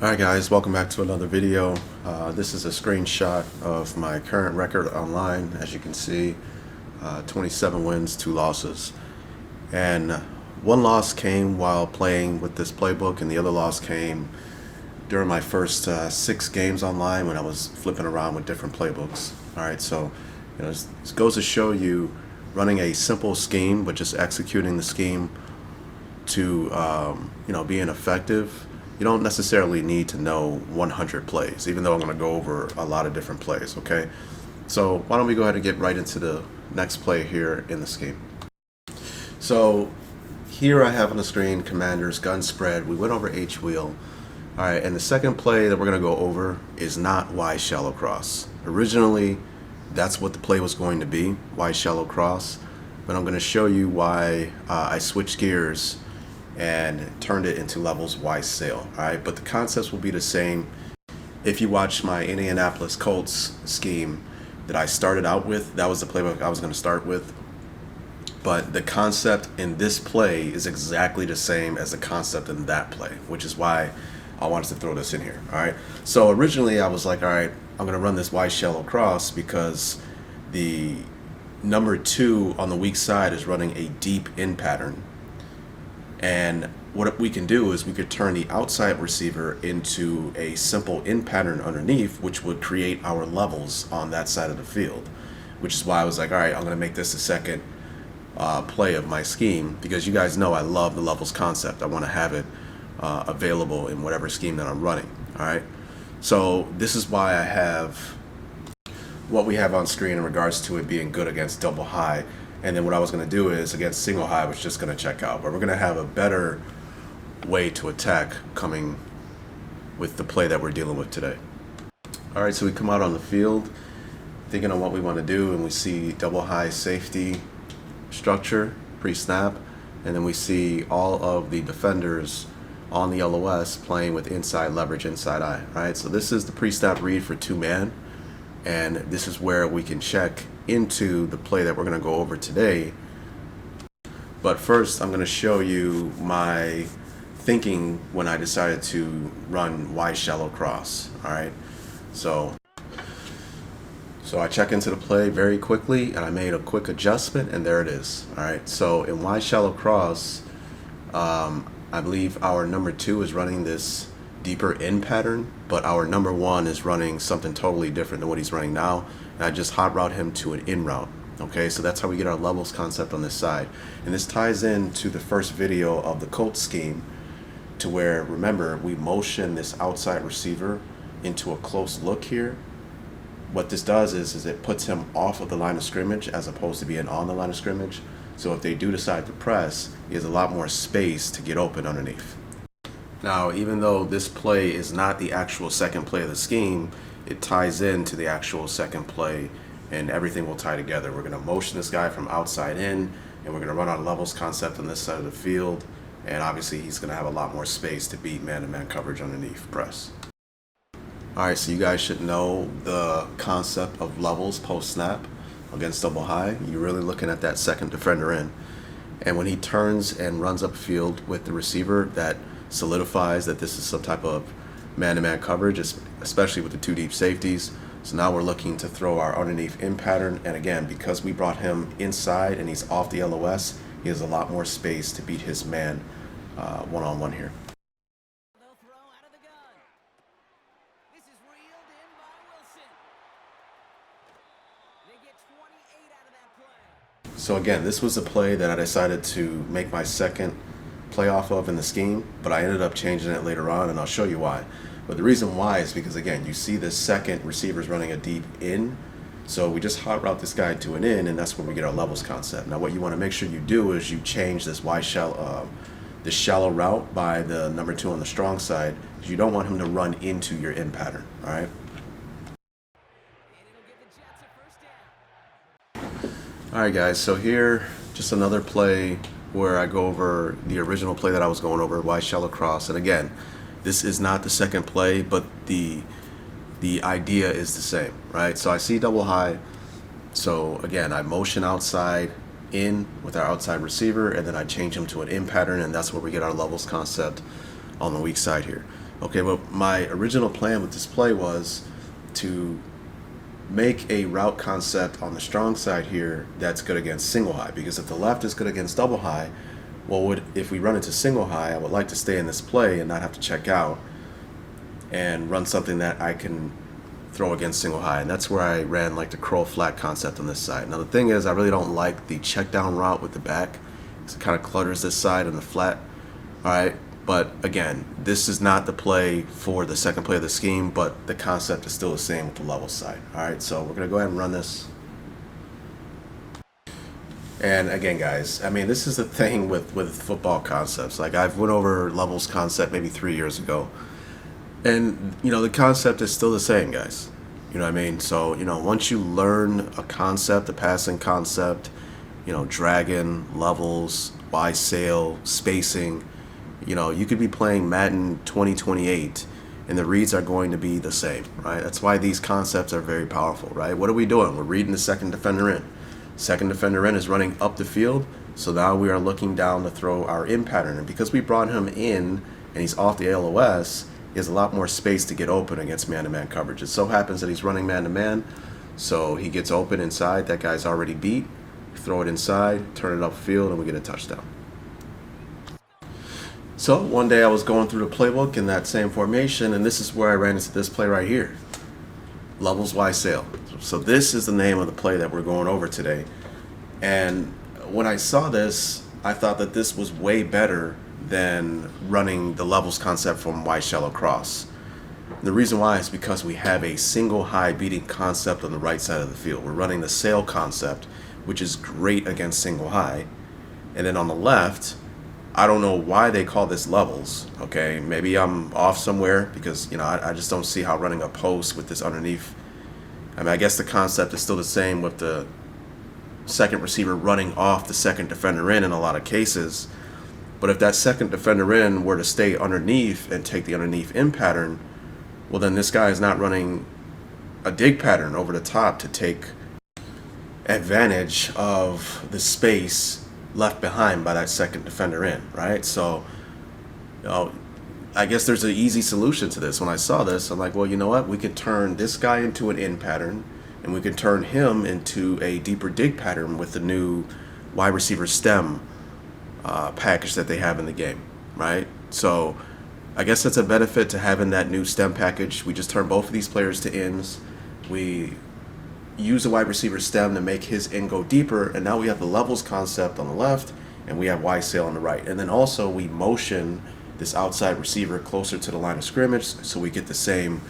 Alright guys, welcome back to another video. This is a screenshot of my current record online. As you can see, 27 wins, 2 losses. And one loss came while playing with this playbook, and the other loss came during my first 6 games online when I was flipping around with different playbooks. Alright, so this goes to show you running a simple scheme, but just executing the scheme to being effective. You don't necessarily need to know 100 plays, even though I'm going to go over a lot of different plays, okay? So why don't we go ahead and get right into the next play here in the scheme. So here I have on the screen Commander's gun spread. We went over H wheel. All right, and the second play that we're going to go over is not Y shallow cross. Originally, that's what the play was going to be, Y shallow cross, but I'm going to show you why I switched gears and turned it into levels Y sail. Alright, but the concepts will be the same. If you watch my Indianapolis Colts scheme that I started out with, that was the playbook I was going to start with. But the concept in this play is exactly the same as the concept in that play, which is why I wanted to throw this in here. Alright, so originally I was like, alright, I'm going to run this Y shallow cross because the number 2 on the weak side is running a deep in pattern. And what we can do is we could turn the outside receiver into a simple in pattern underneath, which would create our levels on that side of the field, which is why I was like, all right, I'm going to make this the second play of my scheme, because you guys know I love the levels concept. I want to have it available in whatever scheme that I'm running. All right, so this is why I have what we have on screen in regards to it being good against double high. And then what I was going to do is against single high, was just going to check out. But we're going to have a better way to attack coming with the play that we're dealing with today. All right, so we come out on the field thinking on what we want to do, and we see double high safety structure pre-snap, and then we see all of the defenders on the LOS playing with inside leverage, inside eye. All right, so this is the pre-snap read for 2-man, and this is where we can check into the play that we're going to go over today. But first I'm going to show you my thinking when I decided to run Y shallow cross. Alright, so I check into the play very quickly, and I made a quick adjustment, and there it is. Alright, so in Y shallow cross, I believe our number 2 is running this deeper in pattern, but our number 1 is running something totally different than what he's running now, and I just hot route him to an in route. Okay, so that's how we get our levels concept on this side, and this ties in to the first video of the Colts scheme, to where, remember, we motion this outside receiver into a close look here. What this does is it puts him off of the line of scrimmage as opposed to being on the line of scrimmage, so if they do decide to press, he has a lot more space to get open underneath. Now, even though this play is not the actual second play of the scheme, it ties into the actual second play, and everything will tie together. We're going to motion this guy from outside in, and we're going to run on levels concept on this side of the field, and obviously he's going to have a lot more space to beat man-to-man coverage underneath press. Alright, so you guys should know the concept of levels post-snap against double high. You're really looking at that second defender in, and when he turns and runs upfield with the receiver, that solidifies that this is some type of man-to-man coverage, especially with the 2 deep safeties. So now we're looking to throw our underneath in pattern, and again, because we brought him inside and he's off the LOS, he has a lot more space to beat his man one-on-one here. So again, this was a play that I decided to make my second play off of in the scheme, but I ended up changing it later on, and I'll show you why. But the reason why is because, again, you see this second receiver's running a deep in, so we just hot route this guy to an in, and that's where we get our levels concept. Now what you want to make sure you do is you change this this shallow route by the number 2 on the strong side, because you don't want him to run into your in pattern. Alright, guys, so here, just another play where I go over the original play that I was going over, Y shallow cross. And again, this is not the second play, but the idea is the same, right? So I see double high, so again, I motion outside in with our outside receiver, and then I change him to an in pattern, and that's where we get our levels concept on the weak side here. Okay, well, my original plan with this play was to make a route concept on the strong side here that's good against single high, because if the left is good against double high, well, if we run into single high, I would like to stay in this play and not have to check out and run something that I can throw against single high. And that's where I ran like the curl flat concept on this side. Now the thing is, I really don't like the check down route with the back, because it kind of clutters this side and the flat. All right, but again, this is not the play for the second play of the scheme, but the concept is still the same with the level side. All right, so we're gonna go ahead and run this. And again, guys, I mean, this is the thing with football concepts. Like, I've went over levels concept maybe 3 years ago, and the concept is still the same, guys. You know what I mean? So once you learn a concept, a passing concept, dragon, levels, Y sail, spacing, you could be playing Madden 2028 and the reads are going to be the same, right? That's why these concepts are very powerful, right? What are we doing? We're reading the second defender in. Second defender in is running up the field, so now we are looking down to throw our in pattern. And because we brought him in and he's off the LOS, he has a lot more space to get open against man-to-man coverage. It so happens that he's running man-to-man, so he gets open inside. That guy's already beat. Throw it inside, turn it upfield, and we get a touchdown. So one day I was going through the playbook in that same formation, and this is where I ran into this play right here. Levels Y sail. So this is the name of the play that we're going over today. And when I saw this, I thought that this was way better than running the levels concept from Y shallow cross. The reason why is because we have a single high beating concept on the right side of the field. We're running the sail concept, which is great against single high. And then on the left, I don't know why they call this levels. Okay, maybe I'm off somewhere, because I just don't see how running a post with this underneath. I mean, I guess the concept is still the same with the second receiver running off the second defender in a lot of cases. But if that second defender in were to stay underneath and take the underneath in pattern, well, then this guy is not running a dig pattern over the top to take advantage of the space left behind by that second defender in, right? So, I guess there's an easy solution to this. When I saw this, I'm like, well, you know what? We could turn this guy into an in pattern, and we could turn him into a deeper dig pattern with the new wide receiver stem package that they have in the game, right? So I guess that's a benefit to having that new stem package. We just turn both of these players to ins. We use the wide receiver stem to make his in go deeper, and now we have the levels concept on the left, and we have Y sail on the right. And then also we motion this outside receiver closer to the line of scrimmage, so we get the same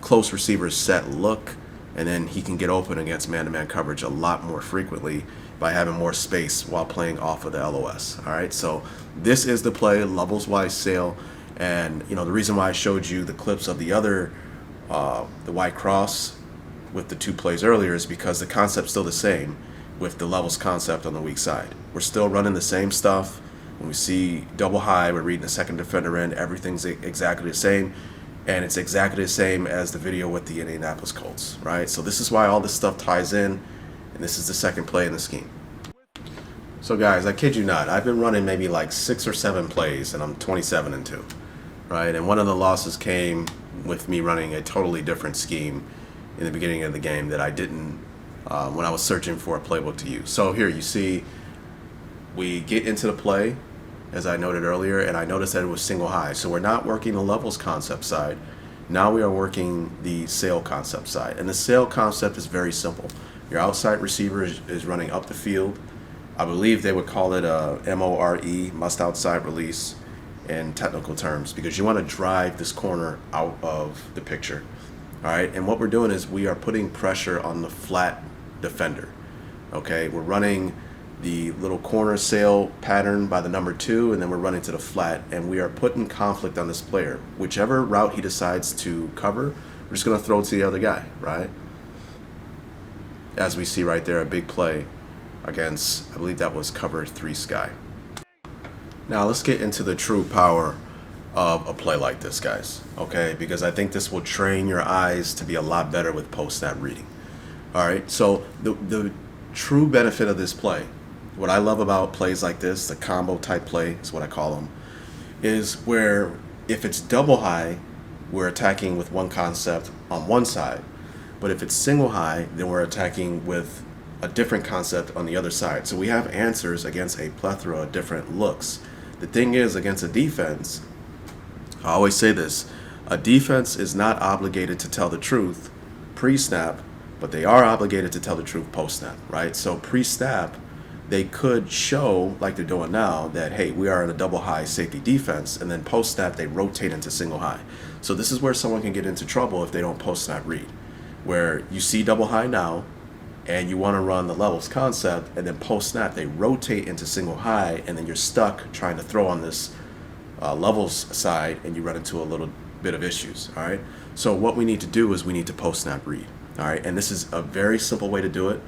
close receiver set look, and then he can get open against man-to-man coverage a lot more frequently by having more space while playing off of the LOS. All right, so this is the play, levels Y sail. And the reason why I showed you the clips of the other the Y cross with the two plays earlier is because the concept's still the same with the levels concept on the weak side. We're still running the same stuff. When we see double high, we're reading the second defender in. Everything's exactly the same, and it's exactly the same as the video with the Indianapolis Colts, right? So this is why all this stuff ties in, and this is the second play in the scheme. So guys, I kid you not, I've been running maybe like 6 or 7 plays, and I'm 27-2, right? And one of the losses came with me running a totally different scheme in the beginning of the game that I didn't when I was searching for a playbook to use. So here you see we get into the play, as I noted earlier, and I noticed that it was single high. So we're not working the levels concept side. Now we are working the sail concept side. And the sail concept is very simple. Your outside receiver is running up the field. I believe they would call it a MORE, must outside release, in technical terms, because you want to drive this corner out of the picture. All right, and what we're doing is we are putting pressure on the flat defender. Okay, we're running the little corner sail pattern by the number 2, and then we're running to the flat, and we are putting conflict on this player. Whichever route he decides to cover, we're just going to throw it to the other guy, right? As we see right there, a big play against, I believe that was cover 3 Sky. Now let's get into the true power of a play like this, guys, okay? Because I think this will train your eyes to be a lot better with post-snap reading. All right, so the true benefit of this play, what I love about plays like this, the combo type play is what I call them, is where If it's double high, we're attacking with one concept on one side. But if it's single high, then we're attacking with a different concept on the other side. So we have answers against a plethora of different looks. The thing is, against a defense, I always say this, a defense is not obligated to tell the truth pre-snap, but they are obligated to tell the truth post-snap, right? So pre-snap, they could show, like they're doing now, that, hey, we are in a double high safety defense, and then post-snap, they rotate into single high. So this is where someone can get into trouble if they don't post-snap read, where you see double high now, and you want to run the levels concept, and then post-snap, they rotate into single high, and then you're stuck trying to throw on this levels side, and you run into a little bit of issues, all right? So what we need to do is we need to post-snap read, all right? And this is a very simple way to do it.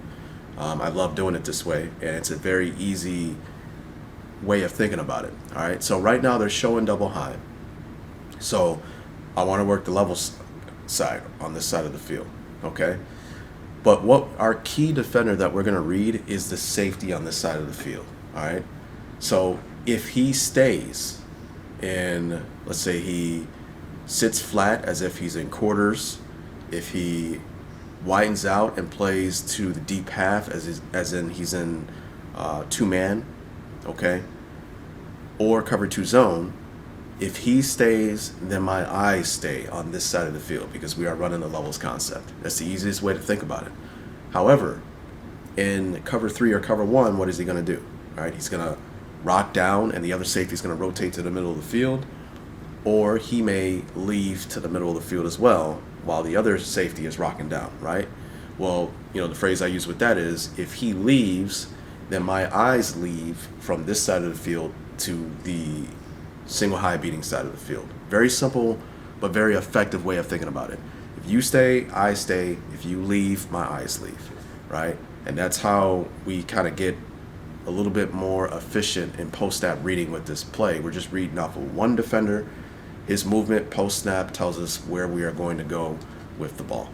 I love doing it this way, and it's a very easy way of thinking about it, all right? So right now they're showing double high. So I want to work the levels side on this side of the field, okay? But what our key defender that we're going to read is the safety on this side of the field, all right? So if he stays in, let's say he sits flat as if he's in quarters, if he widens out and plays to the deep half as in he's in two-man, okay, or cover two zone, if he stays, then my eyes stay on this side of the field because we are running the levels concept. That's the easiest way to think about it. However, in cover three or cover one, what is he going to do? All right, he's going to rock down and the other safety is going to rotate to the middle of the field, or he may leave to the middle of the field as well while the other safety is rocking down, right? Well, you know, the phrase I use with that is, if he leaves, then my eyes leave from this side of the field to the single high beating side of the field. Very simple, but very effective way of thinking about it. If you stay, I stay. If you leave, my eyes leave, right? And that's how we kind of get a little bit more efficient in post-snap reading with this play. We're just reading off of one defender. His movement post-snap tells us where we are going to go with the ball.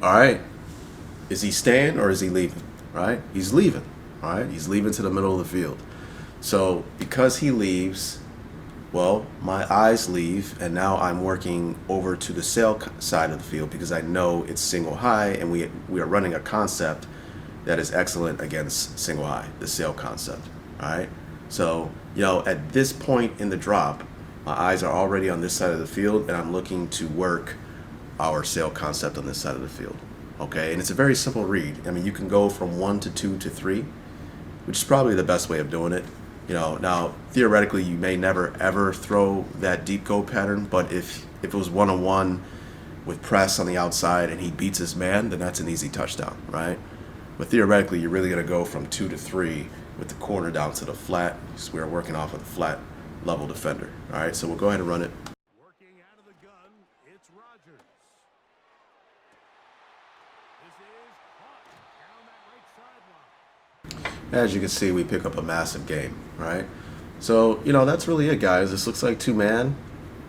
All right. Is he staying or is he leaving? Right? He's leaving. All right? He's leaving to the middle of the field. So because he leaves, well, my eyes leave, and now I'm working over to the sail side of the field because I know it's single high, and we are running a concept that is excellent against single high, the sail concept. All right? So, you know, at this point in the drop, my eyes are already on this side of the field, and I'm looking to work our sail concept on this side of the field. Okay? And it's a very simple read. I mean, you can go from 1 to 2 to 3, which is probably the best way of doing it. You know, now theoretically you may never ever throw that deep go pattern, but if it was 1-on-1 with press on the outside and he beats his man, then that's an easy touchdown, right? But theoretically you're really going to go from 2 to 3 with the corner down to the flat, because we're working off of the flat level defender. All right, so we'll go ahead and run it. Working out of the gun, it's Rogers. This is Hawk down that right sideline. As you can see, we pick up a massive game, right? So, you know, that's really it, guys. This looks like two-man.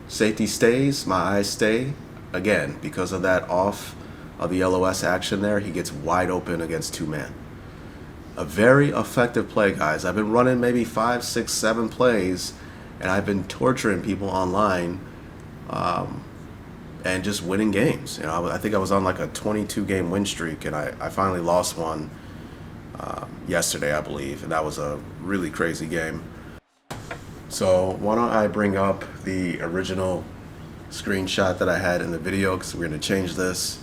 Safety stays, my eyes stay. Again, because of that off of the LOS action there, he gets wide open against two-man. A very effective play, guys. I've been running maybe 5, 6, 7 plays, and I've been torturing people online and just winning games. You know, I think I was on like a 22-game win streak, and I finally lost one yesterday, I believe, and that was a really crazy game. So why don't I bring up the original screenshot that I had in the video, because we're going to change this.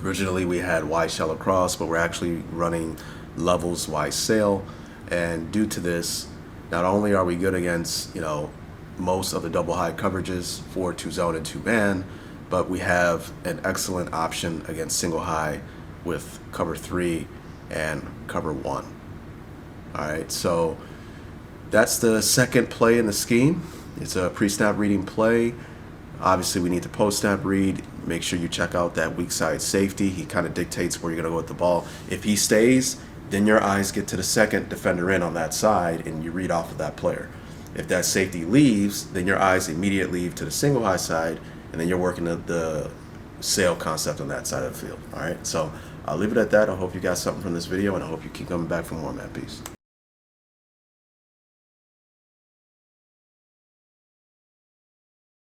Originally we had Y shell across, but we're actually running levels Y sail, and due to this, not only are we good against, you know, most of the double high coverages for 2-zone and 2-man, but we have an excellent option against single high with cover 3 and cover 1. All right, so that's the second play in the scheme. It's a pre-snap reading play. Obviously we need to post-snap read. Make sure you check out that weak side safety. He kind of dictates where you're going to go with the ball. If he stays, then your eyes get to the second defender in on that side, and you read off of that player. If that safety leaves, then your eyes immediately leave to the single high side, and then you're working the sail concept on that side of the field. All right, so I'll leave it at that. I hope you got something from this video, and I hope you keep coming back for more, man. Peace.